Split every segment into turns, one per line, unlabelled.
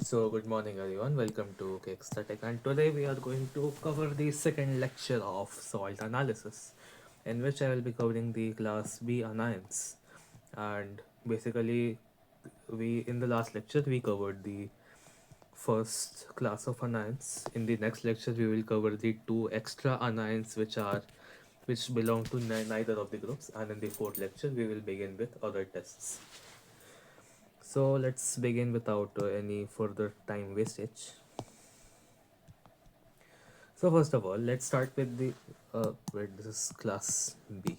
So, good morning, everyone. Welcome to Kickstarter, and today we are going to cover the second lecture of salt analysis, in which I will be covering the class B anions. And basically, we in the last lecture we covered the first class of anions. In the next lecture, we will cover the two extra anions which belong to neither of the groups, and in the fourth lecture, we will begin with other tests. So let's begin without any further time wastage. So first of all, let's start with the wait, this is class B.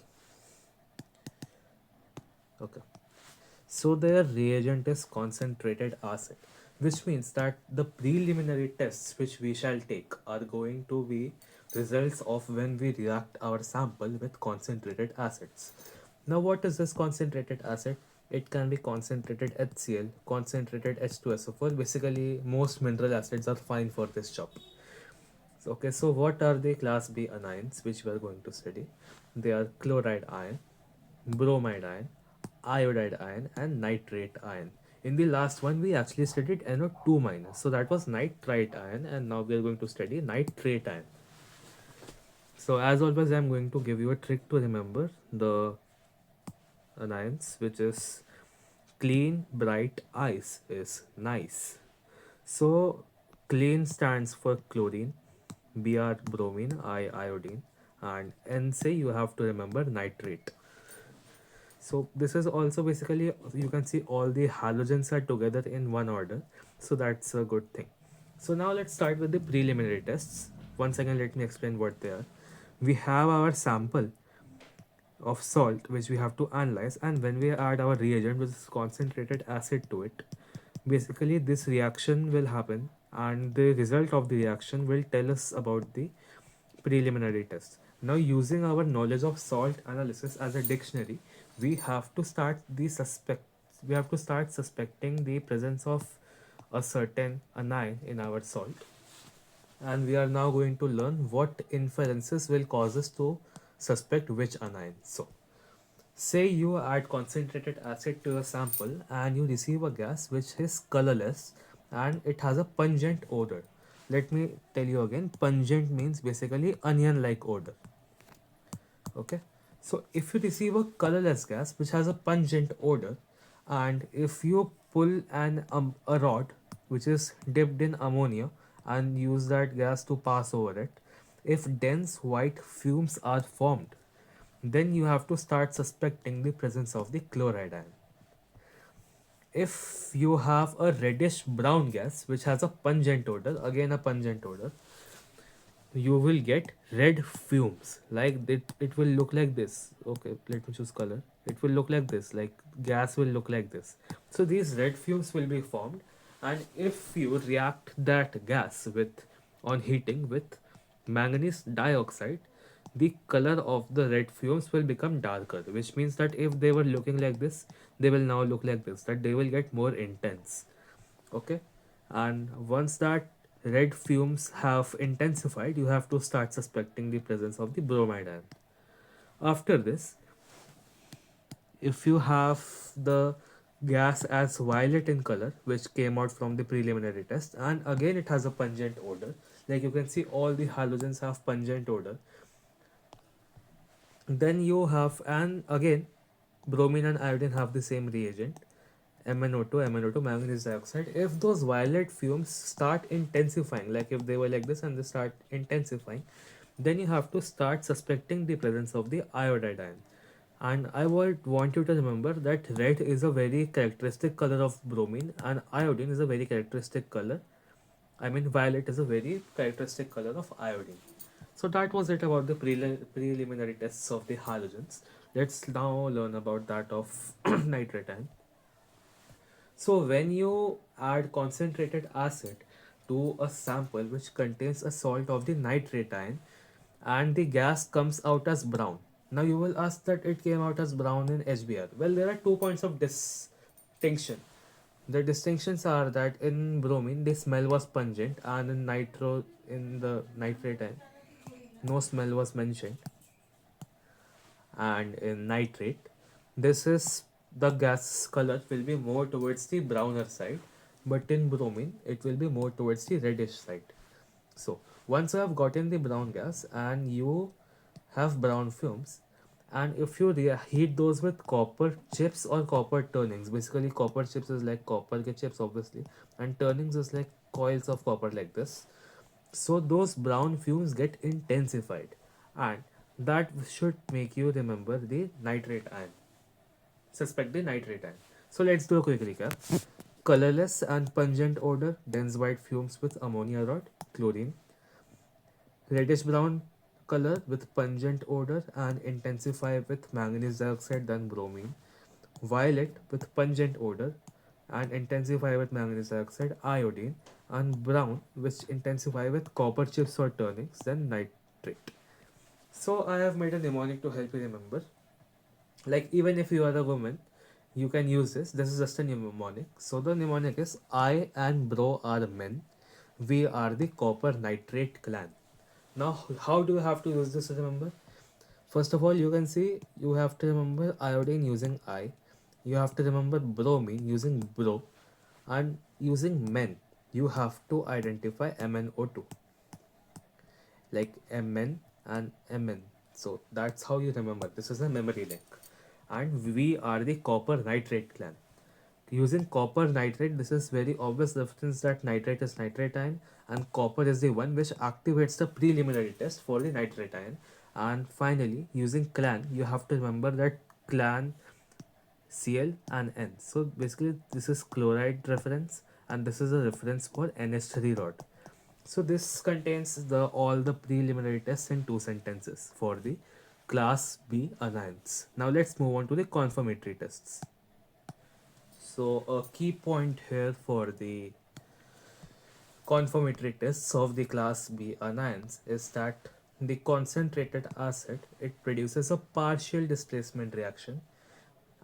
Okay. So their reagent is concentrated acid, which means that the preliminary tests which we shall take are going to be results of when we react our sample with concentrated acids. Now what is this concentrated acid? It can be concentrated HCl, concentrated H2SO4. Basically, most mineral acids are fine for this job. Okay, so what are the class B anions which we are going to study? They are chloride ion, bromide ion, iodide ion, and nitrate ion. In the last one, we actually studied NO2 minus. So that was nitrite ion, and now we are going to study nitrate ion. So as always, I'm going to give you a trick to remember the anions, which is clean, bright ice is nice. So clean stands for chlorine, Br bromine, I iodine, and N say you have to remember nitrate. So this is also basically you can see all the halogens are together in one order. So that's a good thing. So now let's start with the preliminary tests. Once again, let me explain what they are. We have our sample of salt which we have to analyze, and when we add our reagent which is concentrated acid to it, basically this reaction will happen, and the result of the reaction will tell us about the preliminary test. Now, using our knowledge of salt analysis as a dictionary, we have to start the suspect. We have to start suspecting the presence of a certain anion in our salt, and we are now going to learn what inferences will cause us to suspect which anion. So, say you add concentrated acid to a sample and you receive a gas which is colorless and it has a pungent odor. Let me tell you again, pungent means basically onion like odor. Okay, so if you receive a colorless gas which has a pungent odor, and if you pull a rod which is dipped in ammonia and use that gas to pass over it, if dense white fumes are formed, then you have to start suspecting the presence of the chloride ion. If you have a reddish brown gas which has a pungent odor, again a pungent odor, you will get red fumes. Like it will look like this. Okay, let me choose color. It will look like this, like gas will look like this. So these red fumes will be formed, and if you react that gas with on heating with manganese dioxide, the color of the red fumes will become darker, which means that if they were looking like this, they will now look like this, that they will get more intense. Okay, and once that red fumes have intensified, you have to start suspecting the presence of the bromide ion. After this, if you have the gas as violet in color which came out from the preliminary test, and again it has a pungent odor, like you can see all the halogens have pungent odor, then you have, and again bromine and iodine have the same reagent, MnO2 manganese dioxide. If those violet fumes start intensifying, like if they were like this and they start intensifying, then you have to start suspecting the presence of the iodide ion. And I would want you to remember that red is a very characteristic color of bromine and iodine is a very characteristic color. I mean, violet is a very characteristic color of iodine. So that was it about the preliminary tests of the halogens. Let's now learn about that of nitrate ion. So when you add concentrated acid to a sample which contains a salt of the nitrate ion and the gas comes out as brown. Now you will ask that it came out as brown in HBr. Well, there are 2 points of distinction. The distinctions are that in bromine the smell was pungent, and in the nitrate ion no smell was mentioned, and in nitrate this is the gas color will be more towards the browner side, but in bromine it will be more towards the reddish side. So once you have gotten the brown gas and you have brown fumes, and if you heat those with copper chips or copper turnings, basically copper chips is like copper ke chips obviously, and turnings is like coils of copper like this. So those brown fumes get intensified, and that should make you remember the nitrate ion. Suspect the nitrate ion. So let's do a quick recap. Colorless and pungent odor, dense white fumes with ammonia rod, chlorine. Reddish brown color with pungent odor and intensify with manganese dioxide than bromine. Violet with pungent odor and intensify with manganese dioxide, iodine. And brown which intensify with copper chips or turnings than nitrate. So I have made a mnemonic to help you remember. Like even if you are a woman, you can use this. This is just a mnemonic. So the mnemonic is I and bro are men. We are the copper nitrate clan. Now, how do you have to use this to remember? First of all, you can see you have to remember iodine using I. You have to remember bromine using bro. And using men, you have to identify MnO2 like Mn and Mn. So that's how you remember. This is a memory link. And we are the copper nitrate clan. Using copper nitrate, this is very obvious reference that nitrate is nitrate ion and copper is the one which activates the preliminary test for the nitrate ion. And finally, using clan, you have to remember that clan Cl and N. So basically, this is chloride reference and this is a reference for NH3 rod. So this contains the all the preliminary tests in two sentences for the class B anions. Now let's move on to the confirmatory tests. So a key point here for the confirmatory tests of the class B anions is that the concentrated acid, it produces a partial displacement reaction,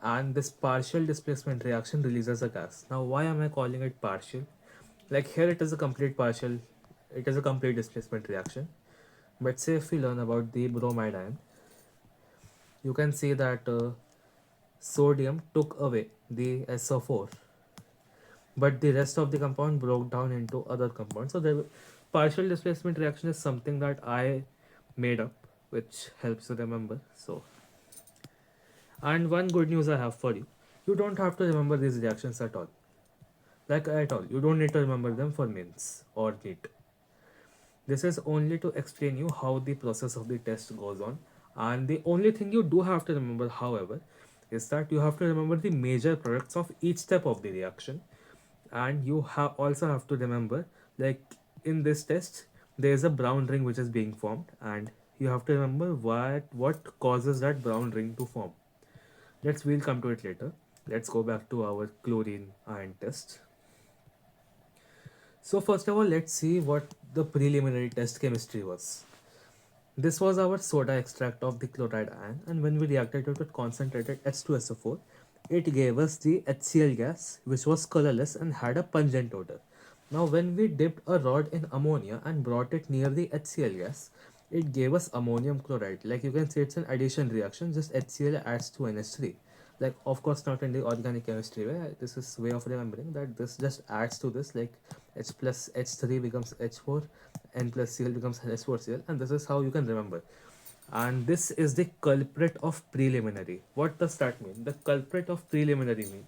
and this partial displacement reaction releases a gas. Now why am I calling it partial? Like here it is a complete partial, it is a complete displacement reaction. But say if we learn about the bromide ion, you can see that sodium took away the SO4, but the rest of the compound broke down into other compounds. So the partial displacement reaction is something that I made up, which helps you remember. So, and one good news I have for you, you don't have to remember these reactions at all. Like at all, you don't need to remember them for mains or NEET. This is only to explain you how the process of the test goes on. And the only thing you do have to remember, however, is that you have to remember the major products of each step of the reaction. And you also have to remember, like in this test, there is a brown ring which is being formed, and you have to remember what causes that brown ring to form. We'll come to it later. Let's go back to our chlorine ion test. So first of all, let's see what the preliminary test chemistry was. This was our soda extract of the chloride ion, and when we reacted it with concentrated H2SO4, it gave us the HCl gas, which was colorless and had a pungent odor. Now, when we dipped a rod in ammonia and brought it near the HCl gas, it gave us ammonium chloride. Like you can see, it's an addition reaction, just HCl adds to NH3. Like, of course, not in the organic chemistry way. This is way of remembering that this just adds to this, like H plus H3 becomes H4, N plus Cl becomes H4Cl, and this is how you can remember. And this is the culprit of preliminary. What does that mean? The culprit of preliminary means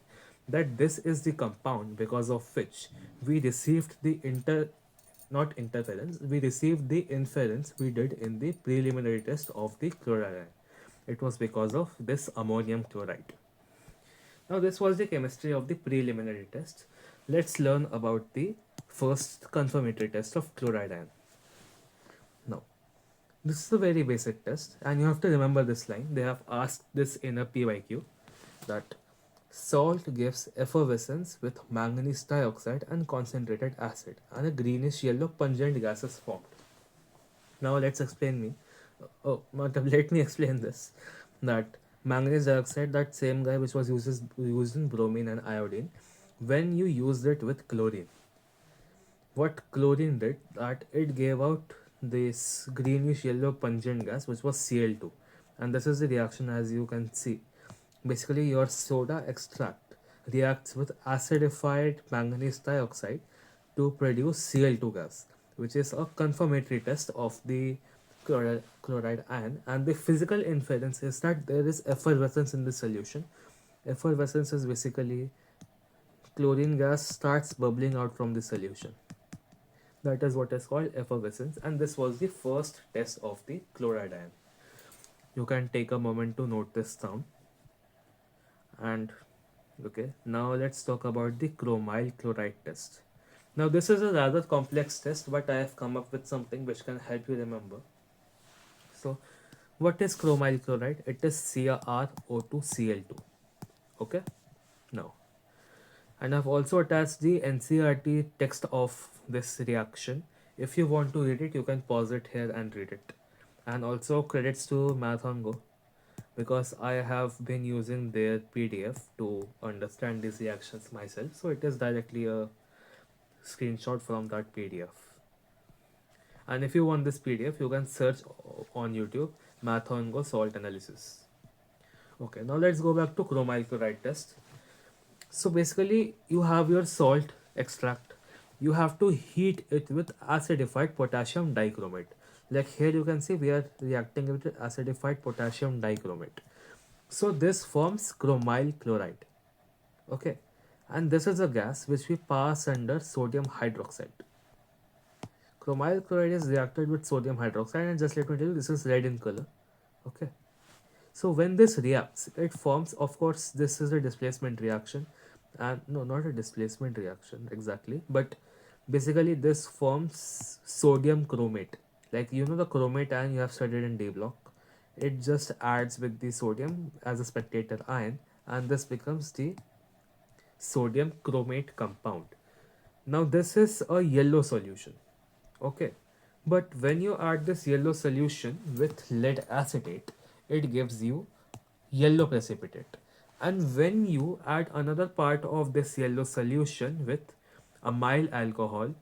that this is the compound because of which we received the not interference, we received the inference we did in the preliminary test of the chloride. It was because of this ammonium chloride. Now this was the chemistry of the preliminary test. Let's learn about the first confirmatory test of chloride ion. Now, this is a very basic test and you have to remember this line. They have asked this in a PYQ that salt gives effervescence with manganese dioxide and concentrated acid and a greenish yellow pungent gas is formed. Now let's explain me. Let me explain this. That manganese dioxide, that same guy which was used in bromine and iodine, when you used it with chlorine, what chlorine did that it gave out this greenish yellow pungent gas which was Cl2, and this is the reaction as you can see. Basically, your soda extract reacts with acidified manganese dioxide to produce Cl2 gas, which is a confirmatory test of the chloride ion. And the physical inference is that there is effervescence in the solution. Effervescence is basically chlorine gas starts bubbling out from the solution. That is what is called effervescence, and this was the first test of the chloride ion. You can take a moment to note this down. And okay, now let's talk about the chromyl chloride test. Now this is a rather complex test, but I have come up with something which can help you remember. So what is chromyl chloride? It is CrO2Cl2. Okay, now, and I've also attached the NCERT text of this reaction. If you want to read it, you can pause it here and read it. And also credits to Marathon Go, because I have been using their PDF to understand these reactions myself. So it is directly a screenshot from that PDF. And if you want this PDF, you can search on YouTube Marathon Go salt analysis. Okay, now let's go back to chromyl chloride test. So basically, you have your salt extract. You have to heat it with acidified potassium dichromate. Like here you can see we are reacting with acidified potassium dichromate. So this forms chromyl chloride. Okay, and this is a gas which we pass under sodium hydroxide. Chromyl chloride is reacted with sodium hydroxide, and just let me tell you, this is red in color. Okay, so when this reacts, it forms, of course, this is a displacement reaction, and no, not a displacement reaction exactly, but basically this forms sodium chromate. Like you know the chromate ion you have studied in D block, it just adds with the sodium as a spectator ion, and this becomes the sodium chromate compound. Now this is a yellow solution. Okay, but when you add this yellow solution with lead acetate, it gives you yellow precipitate. And when you add another part of this yellow solution with amyl alcohol,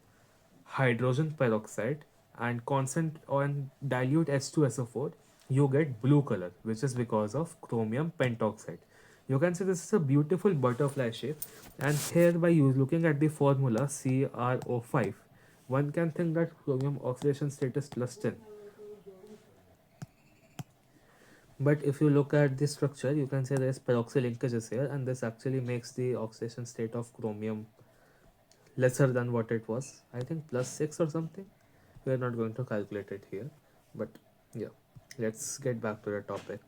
hydrogen peroxide, and constant on dilute H2SO4, you get blue color, which is because of chromium pentoxide. You can see this is a beautiful butterfly shape, and here by looking at the formula CrO5, one can think that chromium oxidation state is +10. But if you look at the structure, you can say there is peroxy linkages here, and this actually makes the oxidation state of chromium lesser than what it was. I think +6 or something. We are not going to calculate it here, but yeah, let's get back to the topic.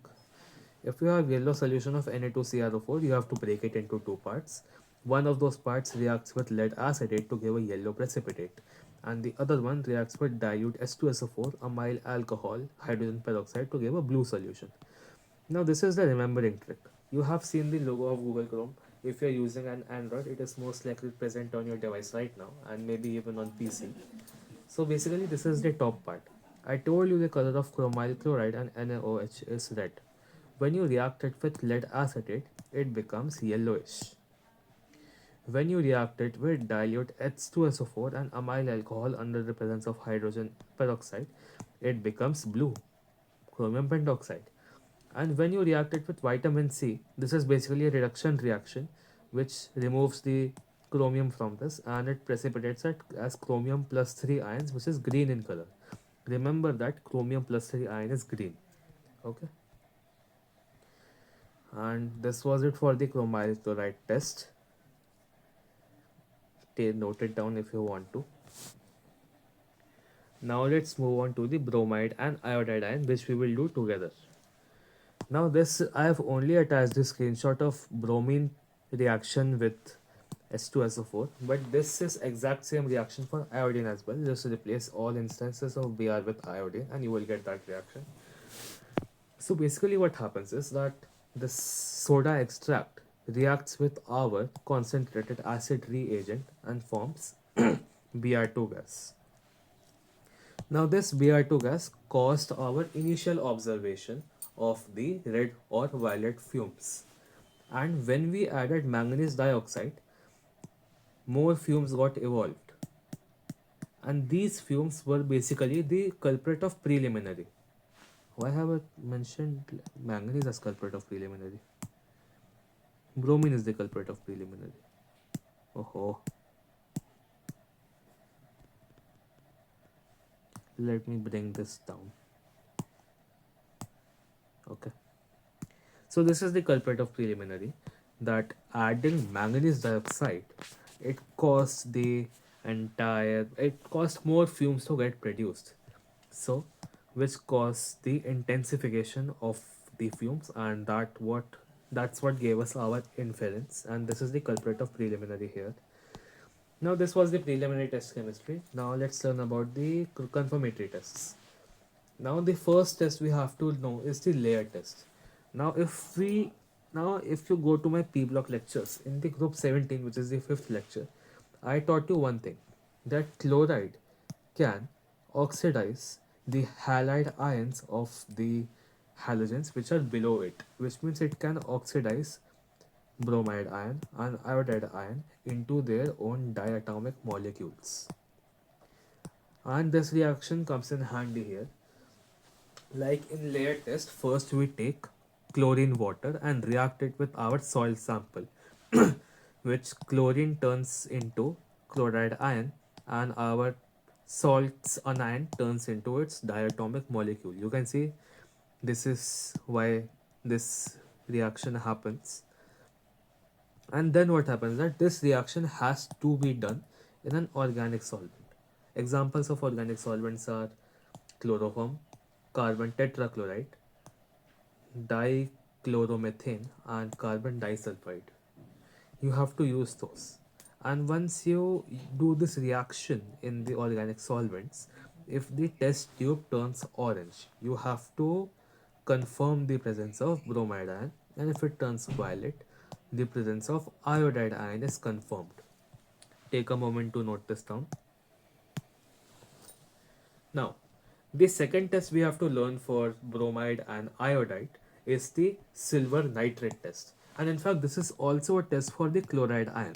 If you have yellow solution of Na2CrO4, you have to break it into two parts. One of those parts reacts with lead acetate to give a yellow precipitate, and the other one reacts with dilute H2SO4, amyl alcohol, hydrogen peroxide to give a blue solution. Now this is the remembering trick. You have seen the logo of Google Chrome. If you're using an Android, it is most likely present on your device right now, and maybe even on PC. So basically this is the top part. I told you the color of chromyl chloride and NaOH is red. When you react it with lead acetate, it becomes yellowish. When you react it with dilute H2SO4 and amyl alcohol under the presence of hydrogen peroxide, it becomes blue, chromium pentoxide. And when you react it with vitamin C, this is basically a reduction reaction which removes the chromium from this, and it precipitates it as chromium plus 3 ions, which is green in color. Remember that chromium plus 3 ion is green. Okay, and this was it for the chromyl chloride test. Note it down if you want to. Now let's move on to the bromide and iodide ion, which we will do together. Now this, I have only attached the screenshot of bromine reaction with H2SO4, but this is exact same reaction for iodine as well. Just replace all instances of Br with iodine and you will get that reaction. So basically what happens is that the soda extract reacts with our concentrated acid reagent and forms Br2 gas. Now this Br2 gas caused our initial observation of the red or violet fumes. And when we added manganese dioxide, more fumes got evolved. And these fumes were basically the culprit of preliminary. Why have I mentioned manganese as culprit of preliminary? Bromine is the culprit of preliminary. Oh, let me bring this down. Okay. So this is the culprit of preliminary, that adding manganese dioxide, it cost more fumes to get produced. So which caused the intensification of the fumes, and that's what gave us our inference, and this is the culprit of preliminary here. Now this was the preliminary test chemistry. Now let's learn about the confirmatory tests. Now the first test we have to know is the layer test. Now if you go to my P block lectures in the group 17, which is the fifth lecture, I taught you one thing, that chloride can oxidize the halide ions of the halogens which are below it, which means it can oxidize bromide ion and iodide ion into their own diatomic molecules. And this reaction comes in handy here. Like in layer test, first we take chlorine water and react it with our soil sample, which chlorine turns into chloride ion, and our salts anion turns into its diatomic molecule. You can see this is why this reaction happens. And then what happens that this reaction has to be done in an organic solvent. Examples of organic solvents are chloroform, carbon tetrachloride, dichloromethane, and carbon disulfide. You have to use those. And once you do this reaction in the organic solvents, if the test tube turns orange, you have to confirm the presence of bromide ion, and if it turns violet, the presence of iodide ion is confirmed. Take a moment to note this down. Now, the second test we have to learn for bromide and iodide is the silver nitrate test. And in fact, this is also a test for the chloride ion.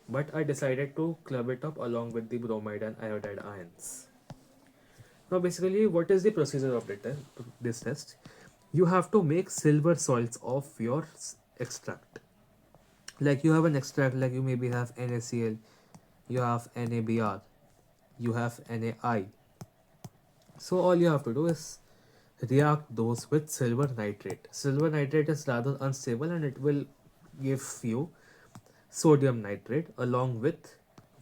But I decided to club it up along with the bromide and iodide ions. Now, basically, what is the procedure of this test? You have to make silver salts of your extract. Like you have an extract, like you maybe have NaCl, you have NaBr, you have NaI. So all you have to do is react those with silver nitrate. Silver nitrate is rather unstable and it will give you sodium nitrate along with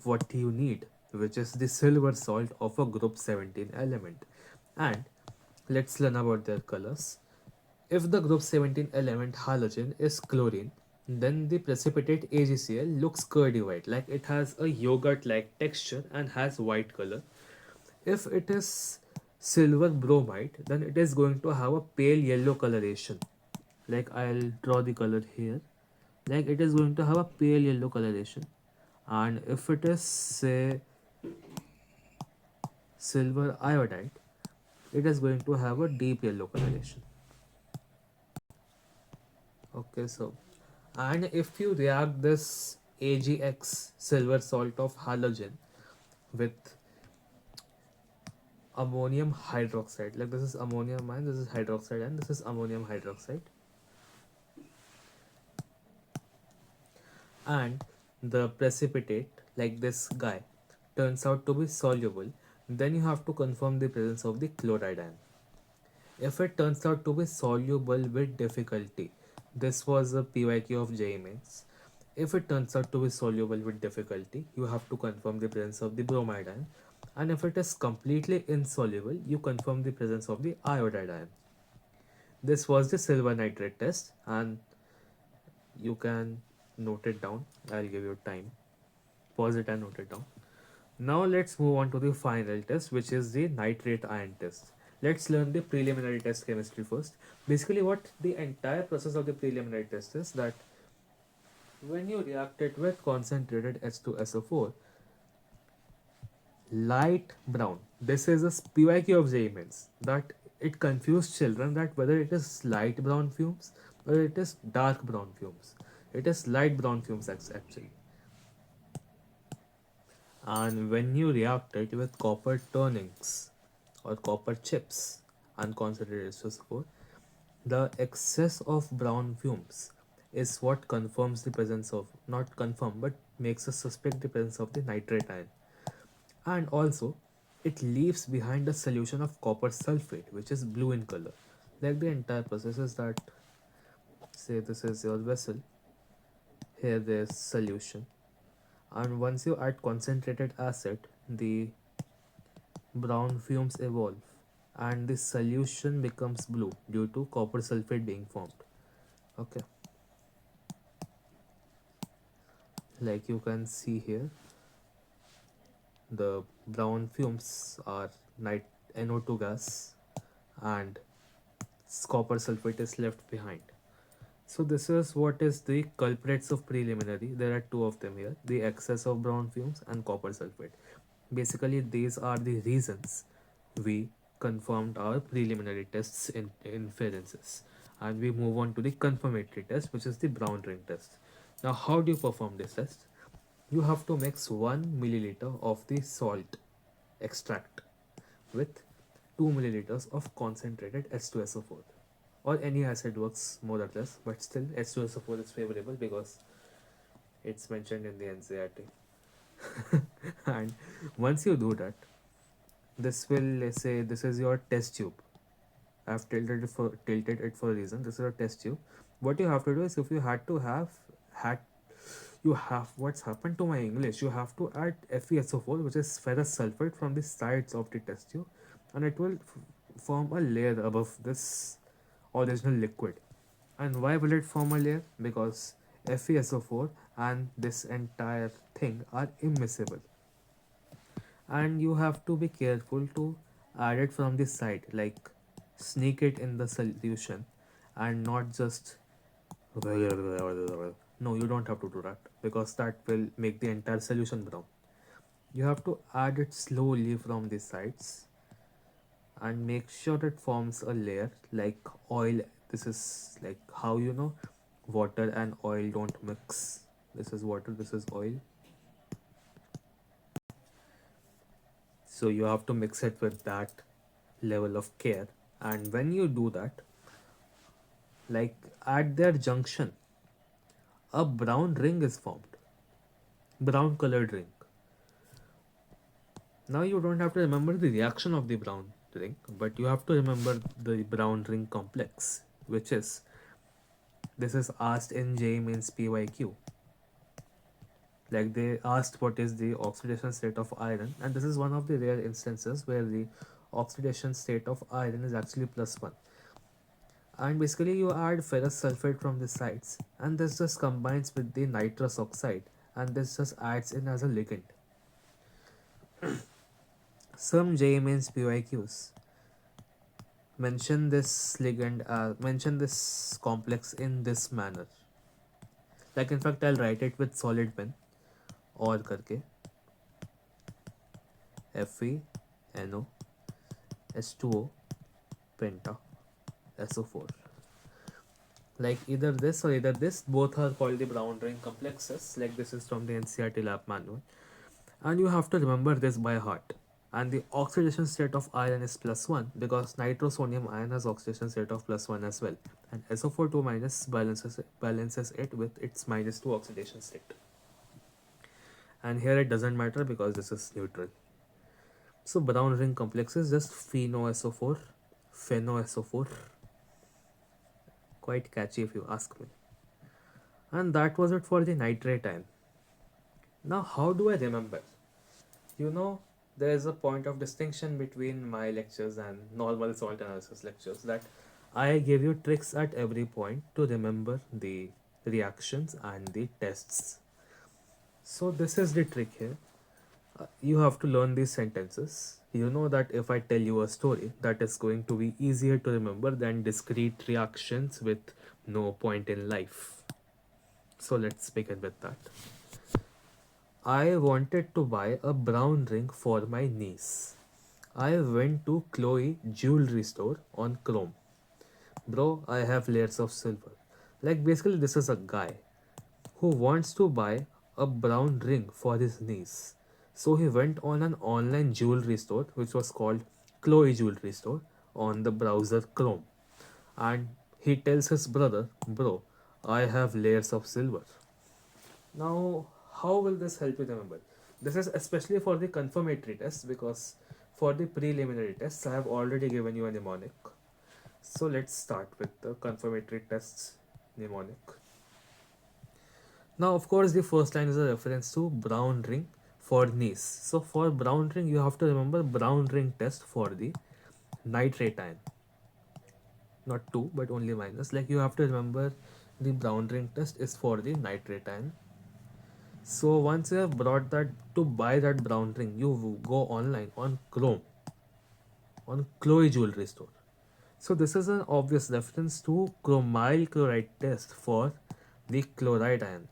what you need, which is the silver salt of a group 17 element. And let's learn about their colors. If the group 17 element halogen is chlorine, then the precipitate AgCl looks curdy white, like it has a yogurt like texture and has white color. If it is silver bromide, then it is going to have a pale yellow coloration. Like I'll draw the color here. Like it is going to have a pale yellow coloration. And if it is say silver iodide, it is going to have a deep yellow coloration. Okay, so and if you react this AgX silver salt of halogen with ammonium hydroxide, like this is ammonium ion, this is hydroxide, and this is ammonium hydroxide, and the precipitate, like this guy, turns out to be soluble, then you have to confirm the presence of the chloride ion. If it turns out to be soluble with difficulty, this was a PYQ of JEE Mains. If it turns out to be soluble with difficulty, you have to confirm the presence of the bromide ion. And if it is completely insoluble, you confirm the presence of the iodide ion. This was the silver nitrate test, and you can note it down. I'll give you time. Pause it and note it down. Now let's move on to the final test, which is the nitrate ion test. Let's learn the preliminary test chemistry first. Basically, what the entire process of the preliminary test is that when you react it with concentrated H2SO4, light brown. This is a PYQ of JEE Mains, that it confused children that whether it is light brown fumes or it is dark brown fumes. It is light brown fumes actually. And when you react it with copper turnings or copper chips and concentrated H2SO4, the excess of brown fumes is what confirms the presence of, not confirm, but makes us suspect the presence of the nitrate ion. And also, it leaves behind a solution of copper sulfate, which is blue in color. Like the entire process is that, say this is your vessel, here there's solution, and once you add concentrated acid, the brown fumes evolve and the solution becomes blue due to copper sulfate being formed. Okay, like you can see here, the brown fumes are nit NO2 gas and copper sulfate is left behind. So this is what is the culprits of preliminary. There are two of them here, the excess of brown fumes and copper sulfate. Basically these are the reasons we confirmed our preliminary tests in inferences, and we move on to the confirmatory test, which is the brown ring test. Now how do you perform this test? You have to mix 1 milliliter of the salt extract with 2 milliliters of concentrated H2SO4, or any acid works more or less, but still H2SO4 is favorable because it's mentioned in the NCERT. And once you do that, this will, let's say this is your test tube. I've tilted it for a reason. This is a test tube. What you have to do is, if you had to have had you have what's happened to my English, you have to add FeSO4, which is ferrous sulfate, from the sides of the test tube, and it will form a layer above this original liquid. And why will it form a layer? Because FeSO4 and this entire thing are immiscible, and you have to be careful to add it from the side, like sneak it in the solution and not just no, you don't have to do that because that will make the entire solution brown. You have to add it slowly from the sides and make sure it forms a layer like oil. This is like how you know water and oil don't mix. This is water, this is oil. So you have to mix it with that level of care. And when you do that, like at their junction, a brown ring is formed, brown colored ring. Now you don't have to remember the reaction of the brown ring, but you have to remember the brown ring complex, which is, this is asked in JEE Mains PYQ. Like they asked what is the oxidation state of iron, and this is one of the rare instances where the oxidation state of iron is actually +1. And basically you add ferrous sulfate from the sides, and this just combines with the nitrous oxide, and this just adds in as a ligand. Some JEE Mains PYQs mention this ligand, mention this complex in this manner. Like in fact I'll write it with solid pen, और करके FeNO H2O penta SO4. Like either this or either this, both are called the brown ring complexes. Like this is from the NCERT lab manual, and you have to remember this by heart. And the oxidation state of iron is +1 because nitrosonium ion has oxidation state of +1 as well, and SO4 2 minus balances it with its -2 oxidation state. And here it doesn't matter because this is neutral. So brown ring complex is just PeNOSO4, PheNOSO4. Quite catchy if you ask me. And that was it for the nitrate ion. Now how do I remember? You know, there is a point of distinction between my lectures and normal salt analysis lectures, that I give you tricks at every point to remember the reactions and the tests. So this is the trick here. You have to learn these sentences. You know that if I tell you a story, that is going to be easier to remember than discrete reactions with no point in life. So let's begin with that. I wanted to buy a brown ring for my niece. I went to Chloe jewelry store on Chrome. Bro, I have layers of silver. Like basically this is a guy who wants to buy a brown ring for his niece. So he went on an online jewelry store which was called Chloe Jewelry Store on the browser Chrome. And he tells his brother, bro, I have layers of silver. Now, how will this help you remember? This is especially for the confirmatory test, because for the preliminary tests, I have already given you a mnemonic. So let's start with the confirmatory tests mnemonic. Now, of course, the first line is a reference to brown ring for NEES. So for brown ring, you have to remember brown ring test for the nitrate ion. Not two, but only minus. Like, you have to remember the brown ring test is for the nitrate ion. So once you have brought that, to buy that brown ring, you go online on Chrome, on Chloe jewelry store. So this is an obvious reference to chromyl chloride test for the chloride ion.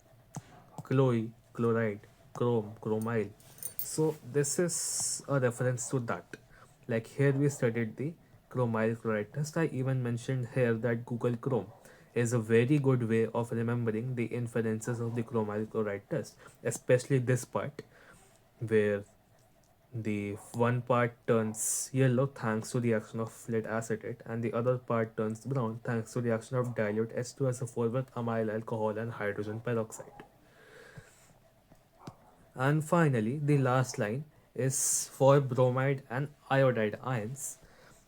Chloe, chloride, chrome, chromyl. So this is a reference to that. Like, here we studied the chromyl chloride test. I even mentioned here that Google Chrome is a very good way of remembering the inferences of the chromyl chloride test, especially this part where the one part turns yellow thanks to the action of lead acetate, and the other part turns brown thanks to the action of dilute H2SO4 with amyl alcohol and hydrogen peroxide. And finally, the last line is for bromide and iodide ions,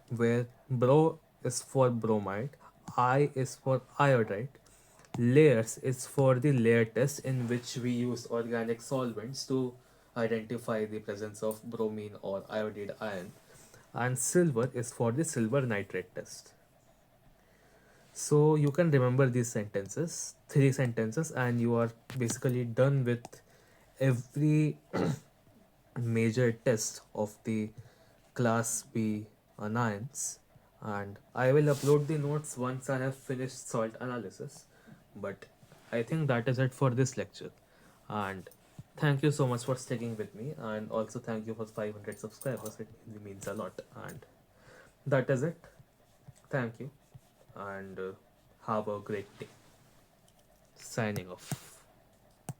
where bro is for bromide, I is for iodide, layers is for the layer test in which we use organic solvents to identify the presence of bromine or iodide ion, and silver is for the silver nitrate test. So you can remember these sentences, three sentences, and you are basically done with every major test of the class B anions. And I will upload the notes once I have finished salt analysis. But I think that is it for this lecture. And thank you so much for sticking with me, and also thank you for 500 subscribers. It really means a lot. And that is it. Thank you, and have a great day. Signing off.